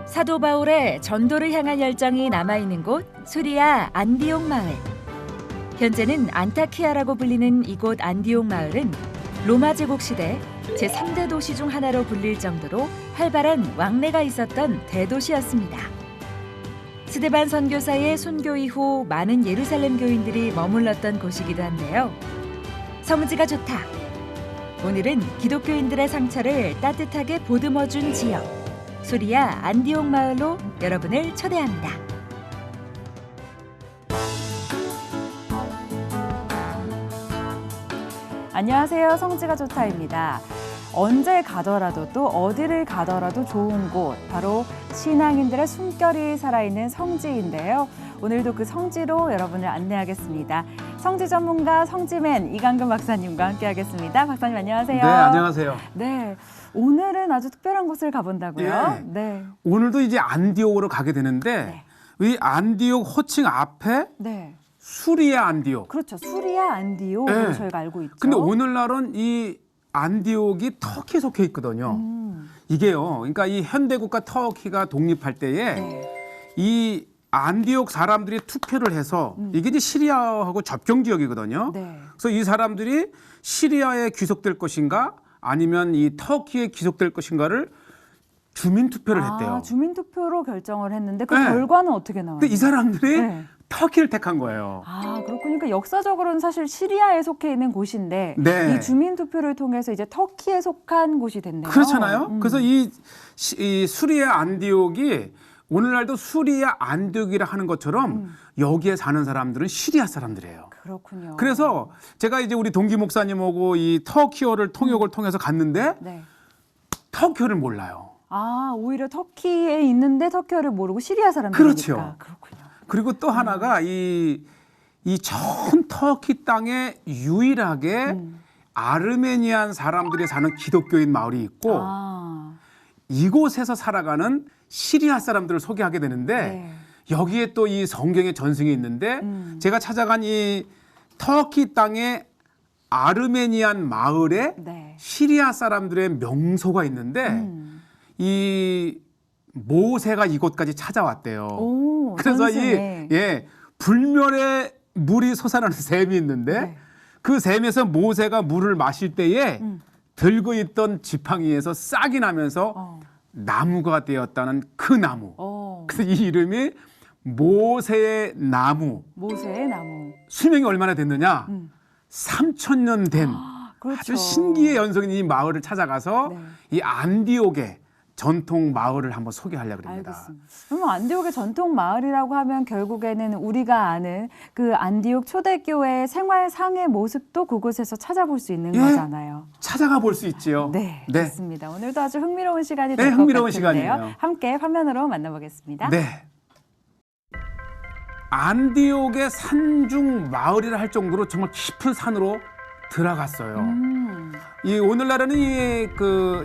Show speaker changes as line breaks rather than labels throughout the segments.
사도 바울의 전도를 향한 열정이 남아있는 곳 수리아 안디옥 마을. 현재는 안타키아라고 불리는 이곳 안디옥 마을은 로마 제국 시대 제3대 도시 중 하나로 불릴 정도로 활발한 왕래가 있었던 대도시였습니다. 스데반 선교사의 순교 이후 많은 예루살렘 교인들이 머물렀던 곳이기도 한데요. 성지가 좋다. 오늘은 기독교인들의 상처를 따뜻하게 보듬어준 지역 수리아 안디옥 마을로 여러분을 초대합니다.
안녕하세요. 성지가 좋다입니다. 언제 가더라도 또 어디를 가더라도 좋은 곳, 바로 신앙인들의 숨결이 살아있는 성지인데요. 오늘도 그 성지로 여러분을 안내하겠습니다. 성지 전문가 성지맨 이강근 박사님과 함께하겠습니다. 박사님 안녕하세요.
네, 안녕하세요.
네, 오늘은 아주 특별한 곳을 가본다고요?
예.
네.
오늘도 이제 안디옥으로 가게 되는데 이 안디옥 호칭 앞에
네.
수리아 안디옥.
그렇죠. 수리아 안디옥으로
네.
저희가 알고 있죠.
근데 오늘날은 이 안디옥이 터키에 속해 있거든요. 이게요. 그러니까 이 현대국가 터키가 독립할 때에 이 안디옥 사람들이 투표를 해서 이게 이제 시리아하고 접경 지역이거든요.
네.
그래서 이 사람들이 시리아에 귀속될 것인가 아니면 이 터키에 귀속될 것인가를 주민 투표를 했대요.
주민 투표로 결정을 했는데 그
네.
결과는 어떻게 나와요?
근데 이 사람들이
네.
터키를 택한 거예요.
그렇군요. 그러니까 역사적으로는 사실 시리아에 속해 있는 곳인데
네.
이 주민 투표를 통해서 이제 터키에 속한 곳이 됐네요.
그렇잖아요. 그래서 이 수리아 안디옥이 오늘날도 수리아 안디옥이라 하는 것처럼 여기에 사는 사람들은 시리아 사람들이에요.
그렇군요.
그래서 제가 이제 우리 동기 목사님하고 이 터키어를 통역을 통해서 갔는데
네.
터키어를 몰라요.
오히려 터키에 있는데 터키어를 모르고 시리아 사람들이니까.
그렇죠.
그렇군요.
그리고 또 하나가 이 전 터키 땅에 유일하게 아르메니안 사람들이 사는 기독교인 마을이 있고 이곳에서 살아가는 시리아 사람들을 소개하게 되는데
네.
여기에 또 이 성경의 전승이 있는데 제가 찾아간 이 터키 땅의 아르메니안 마을에
네.
시리아 사람들의 명소가 있는데 이 모세가 이곳까지 찾아왔대요.
오,
그래서
전승에.
불멸의 물이 솟아나는 샘이 있는데
네.
그 샘에서 모세가 물을 마실 때에 들고 있던 지팡이에서 싹이 나면서 나무가 되었다는 그 나무. 그래서 이 이름이 모세의 나무.
모세의 나무.
수명이 얼마나 됐느냐? 3,000년 된
그렇죠.
아주 신기의 연속인 이 마을을 찾아가서
네.
이 안디옥의 전통 마을을 한번 소개하려고 합니다.
알겠습니다. 그러면 안디옥의 전통 마을이라고 하면 결국에는 우리가 아는 그 안디옥 초대교회의 생활상의 모습도 그곳에서 찾아볼 수 있는 거잖아요.
찾아가 볼 수 있지요.
네,
네.
좋습니다. 오늘도 아주 흥미로운 시간이
네,
될 것
흥미로운
같은데요.
시간이에요.
함께 화면으로 만나보겠습니다.
네. 안디옥의 산중 마을이라 할 정도로 정말 깊은 산으로 들어갔어요. 이 오늘날에는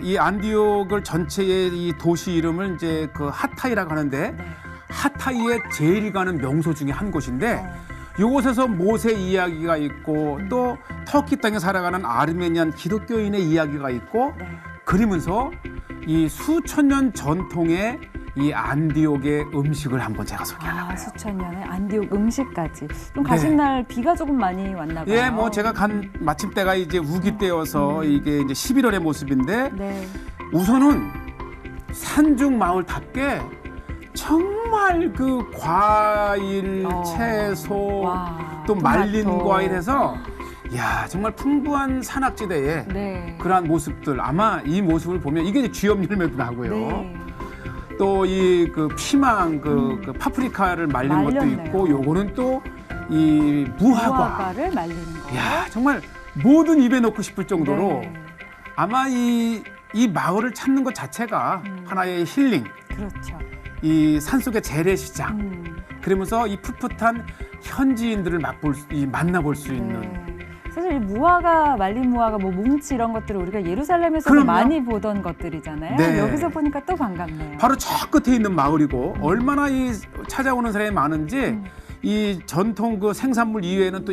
이 안디옥을 전체의 이 도시 이름을 이제 그 하타이라고 하는데 하타이에 제일 가는 명소 중에 한 곳인데 이곳에서 모세 이야기가 있고 또 터키 땅에 살아가는 아르메니안 기독교인의 이야기가 있고 그러면서 이 수천 년 전통의 이 안디옥의 음식을 한번 제가 소개하려고 해요.
수천 년의 안디옥 음식까지. 좀 가신 날 비가 조금 많이 왔나 봐요.
예, 뭐 제가 간 마침 때가 이제 우기 때여서 이게 이제 11월의 모습인데
네.
우선은 산중 마을답게 정말 그 과일, 채소, 또 말린
토마토.
과일에서 야 정말 풍부한 산악지대에
네.
그러한 모습들 아마 이 모습을 보면 이게 이제 쥐염 열매도 나고요.
네.
또 이 그 피망 그 파프리카를 말린 것도
말렸네요.
있고 요거는 또 이 무화과.
무화과를 말리는 거.
야 정말 뭐든 입에 넣고 싶을 정도로
네.
아마 이 마을을 찾는 것 자체가 하나의 힐링.
그렇죠.
이 산속의 재래시장. 그러면서 이 풋풋한 현지인들을 만나볼 수 있는.
사실 이 무화과, 말린 무화과, 뭐 뭉치 이런 것들을 우리가 예루살렘에서
그럼요.
많이 보던 것들이잖아요.
네.
여기서 보니까 또 반갑네요.
바로 저 끝에 있는 마을이고 얼마나 이 찾아오는 사람이 많은지 이 전통 그 생산물 이외에는 또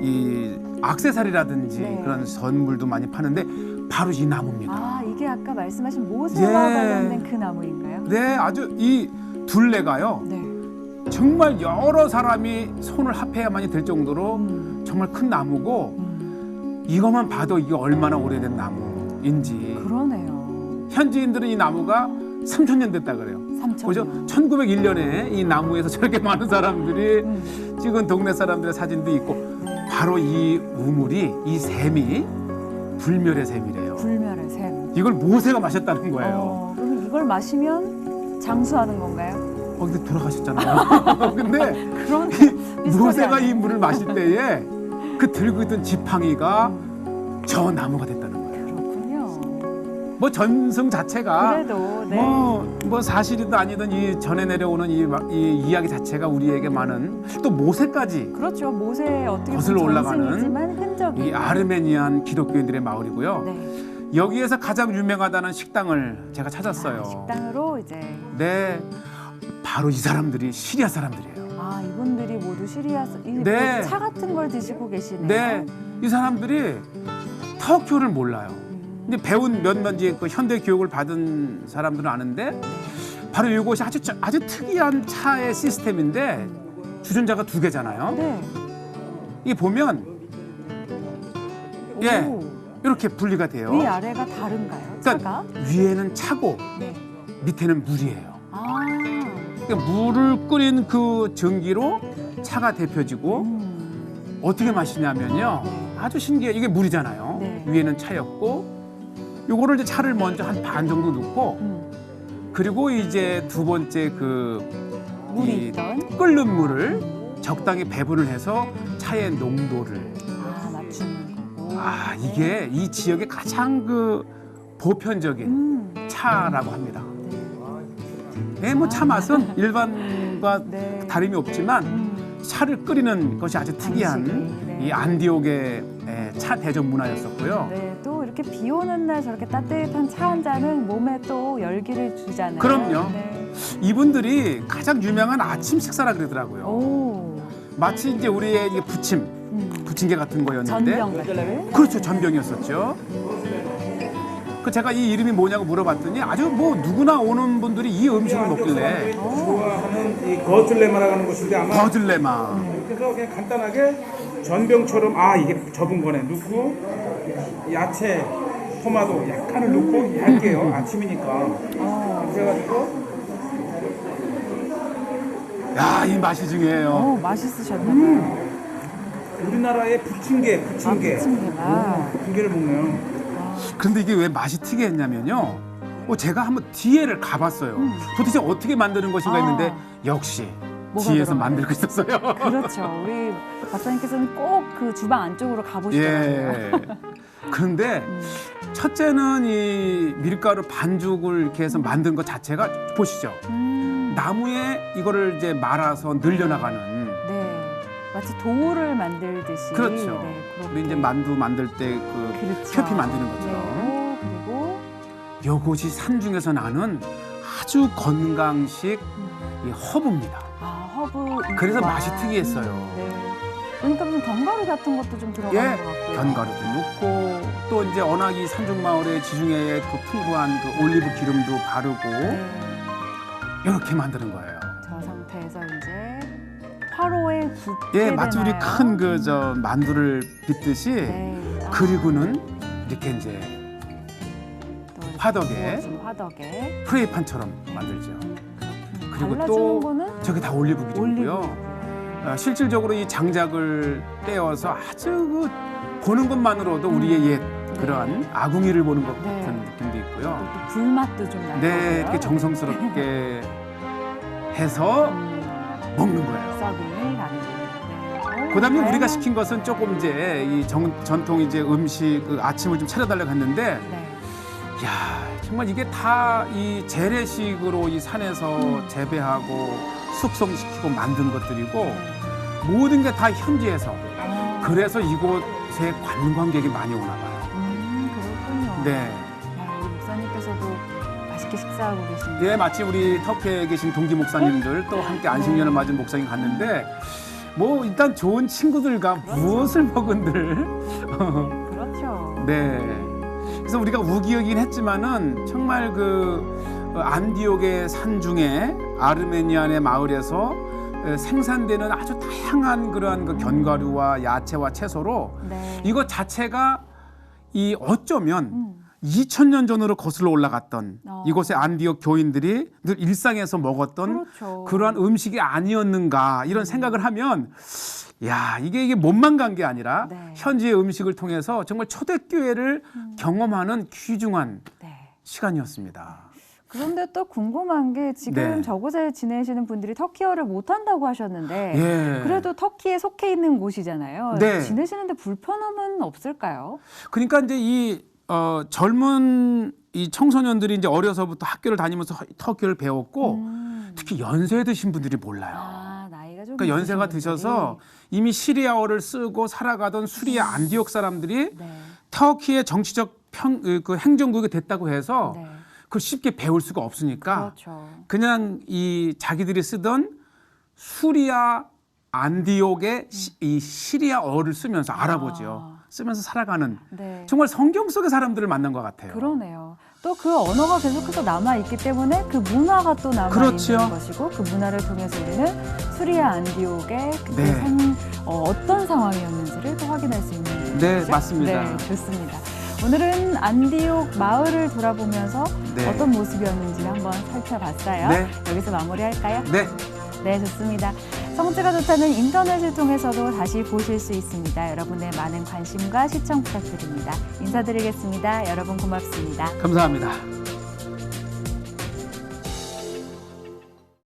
이 액세서리라든지
네.
그런 선물도 많이 파는데 바로 이 나무입니다.
이 이게 아까 말씀하신 모세와
예.
관련된 그 나무인가요?
네, 아주 이 둘레가요.
네.
정말 여러 사람이 손을 합해야만이 될 정도로 정말 큰 나무고 이것만 봐도 이게 얼마나 오래된 나무인지.
그러네요.
현지인들은 이 나무가 3,000년 됐다 그래요.
3,000년.
그죠? 1901년에 이 나무에서 저렇게 많은 사람들이 찍은 동네 사람들의 사진도 있고 바로 이 우물이 이 샘이 불멸의 샘이래요.
불멸의 샘.
이걸 모세가 마셨다는 거예요.
그럼 이걸 마시면 장수하는 건가요?
근데 돌아가셨잖아요. 근데
그런
모세가 이 물을 마실 때에 그 들고 있던 지팡이가 저 나무가 됐다는 거예요.
그렇군요.
뭐 전승 자체가
그래도 네.
뭐 사실이든 아니든 이 전해 내려오는 이 이야기 자체가 우리에게 많은 또 모세까지
그렇죠. 모세의 어떻게
거슬러
보면
올라가는
전승이지만 흔적이.
이 아르메니안 기독교인들의 마을이고요.
네.
여기에서 가장 유명하다는 식당을 제가 찾았어요.
식당으로 이제
네, 바로 이 사람들이 시리아 사람들이에요.
이분들이 모두 시리아
네.
차 같은 걸 드시고 계시네요.
네, 이 사람들이 터키어를 몰라요. 이제 배운 몇몇 이제 그 현대 교육을 받은 사람들은 아는데 바로 이것이 아주 특이한 차의 시스템인데 주전자가 2개잖아요.
네.
이게 보면 예
오,
이렇게 분리가 돼요.
위 아래가 다른가요? 차가?
그러니까 위에는 차고
네.
밑에는 물이에요.
아.
그러니까 물을 끓인 그 전기로 차가 데펴지고 어떻게 마시냐면요. 아주 신기해. 이게 물이잖아요.
네.
위에는 차였고 요거를 이제 차를 먼저 한 반 정도 넣고 그리고 이제 두 번째
물이
이
있던
끓는 물을 적당히 배분을 해서 차의 농도를
맞추는 거고.
이게 이 지역의 가장 보편적인 차라고 합니다. 네, 뭐 차 맛은 일반과
네.
다름이 없지만 차를 끓이는 것이 아주 특이한
방식이, 네.
이 안디옥의 차 대접 문화였었고요.
네, 또 이렇게 비 오는 날 저렇게 따뜻한 차 한 잔은 몸에 또 열기를 주잖아요.
그럼요.
네.
이분들이 가장 유명한 아침 식사라 그러더라고요.
오.
마치 이제 우리의 이게 부침개 같은 거였는데,
전병 같은.
그렇죠, 전병이었었죠. 그 제가 이 이름이 뭐냐고 물어봤더니 아주 뭐 누구나 오는 분들이 이 음식을 먹길래
좋아하는 이 거들레마라고 하는 것인데 아마
거들레마.
그래서 그냥 간단하게 전병처럼 이게 접은 거네 넣고 야채, 토마토 약간을 넣고 얇게요. 아침이니까 그래가지고
야, 이 맛이 중요해요.
맛있으셨나봐요.
우리나라의 부침개
부침개가.
부침개를 먹는
그런데 이게 왜 맛이 특이했냐면요. 제가 한번 뒤에를 가봤어요. 도대체 어떻게 만드는 것인가 했는데 역시
뭐가
뒤에서
들어가요?
만들고 있었어요.
그렇죠. 우리 박사님께서는 꼭 그 주방 안쪽으로 가보시더라고요.
예. 그런데 첫째는 이 밀가루 반죽을 이렇게 해서 만든 것 자체가 보시죠. 나무에 이거를 이제 말아서 늘려나가는.
네. 마치 도우를 만들듯이.
그렇죠.
네, 그렇게.
우리 이제 만두 만들 때
그렇죠.
표피 만드는 것처럼.
네. 그리고
요것이 산중에서 나는 아주 건강식 이 허브입니다.
허브.
그래서
잎과.
맛이 특이했어요.
네. 보니까 무슨 견과류 같은 것도 좀 들어가는 것 같고요.
견과류도 넣고 또 이제 워낙 이 산중 마을의 지중해에 풍부한 올리브 기름도 바르고
네.
이렇게 만드는 거예요.
저 상태에서 이제 화로에 굽게
마치 우리
되나요?
큰 만두를 빚듯이
네.
그리고는 이렇게 이제
또 이렇게
화덕에
구워진 화덕에
프라이팬처럼 만들죠. 그리고
발라주는
또
거는
저기 다 올리브 기름이고요.
올리브.
실질적으로 이 장작을 떼어서 아주 보는 것만으로도 우리의 옛 그러한 아궁이를 보는 것
네.
같은 느낌도 있고요.
또 불맛도 좀 나고.
네, 이렇게 정성스럽게 해서 먹는 거예요.
서빙이 가능해요.
그다음에 우리가 시킨 것은 조금 이제 이 전통 이제 음식 아침을 좀 차려달라고 했는데,
네.
야 정말 이게 다 이 재래식으로 이 산에서 재배하고 숙성시키고 만든 것들이고 모든 게 다 현지에서. 그래서 이곳에 관광객이 많이 오나 봐요.
그렇군요.
네.
우리 목사님께서도 맛있게 식사하고 계십니다.
예, 마치 우리 터키에 계신 동기 목사님들 또 함께 안식년을 맞은 목사님 갔는데 뭐 일단 좋은 친구들과 무엇을 먹은들
그렇죠.
네. 그래서 우리가 우기이긴 했지만은 정말 안디옥의 산중에 아르메니안의 마을에서 생산되는 아주 다양한 그러한 견과류와 야채와 채소로
네.
이것 자체가 어쩌면 2000년 전으로 거슬러 올라갔던 이곳의 안디옥 교인들이 늘 일상에서 먹었던
그렇죠.
그러한 음식이 아니었는가 이런 생각을 하면 야 이게 몸만 간 게 아니라
네.
현지의 음식을 통해서 정말 초대교회를 경험하는 귀중한
네.
시간이었습니다.
그런데 또 궁금한 게 지금
네.
저곳에 지내시는 분들이 터키어를 못한다고 하셨는데
예.
그래도 터키에 속해 있는 곳이잖아요.
네.
지내시는데 불편함은 없을까요?
그러니까 이제 젊은 이 청소년들이 이제 어려서부터 학교를 다니면서 터키를 배웠고 특히 연세 드신 분들이 몰라요.
아, 나이가 좀
그러니까 연세가
있으신
드셔서 이미 시리아어를 쓰고 살아가던 수리아 안디옥 사람들이
분들이. 네.
터키의 정치적 행정국이 됐다고 해서
네.
그걸 쉽게 배울 수가 없으니까
그렇죠.
그냥 이 자기들이 쓰던 수리아 안디옥의 이 시리아어를 쓰면서 알아보죠. 쓰면서 살아가는
네.
정말 성경 속의 사람들을 만난 것 같아요.
그러네요. 또 그 언어가 계속해서 남아있기 때문에 그 문화가 또 남아있는
그렇죠.
것이고 그 문화를 통해서 우리는 수리아 안디옥의 그때
네.
어떤 상황이었는지를 또 확인할 수 있는 거죠.
네, 맞습니다.
네, 좋습니다. 오늘은 안디옥 마을을 돌아보면서
네.
어떤 모습이었는지 한번 살펴봤어요.
네.
여기서 마무리할까요?
네.
네, 좋습니다. 성지가 좋다는 인터넷을 통해서도 다시 보실 수 있습니다. 여러분의 많은 관심과 시청 부탁드립니다. 인사드리겠습니다. 여러분 고맙습니다.
감사합니다.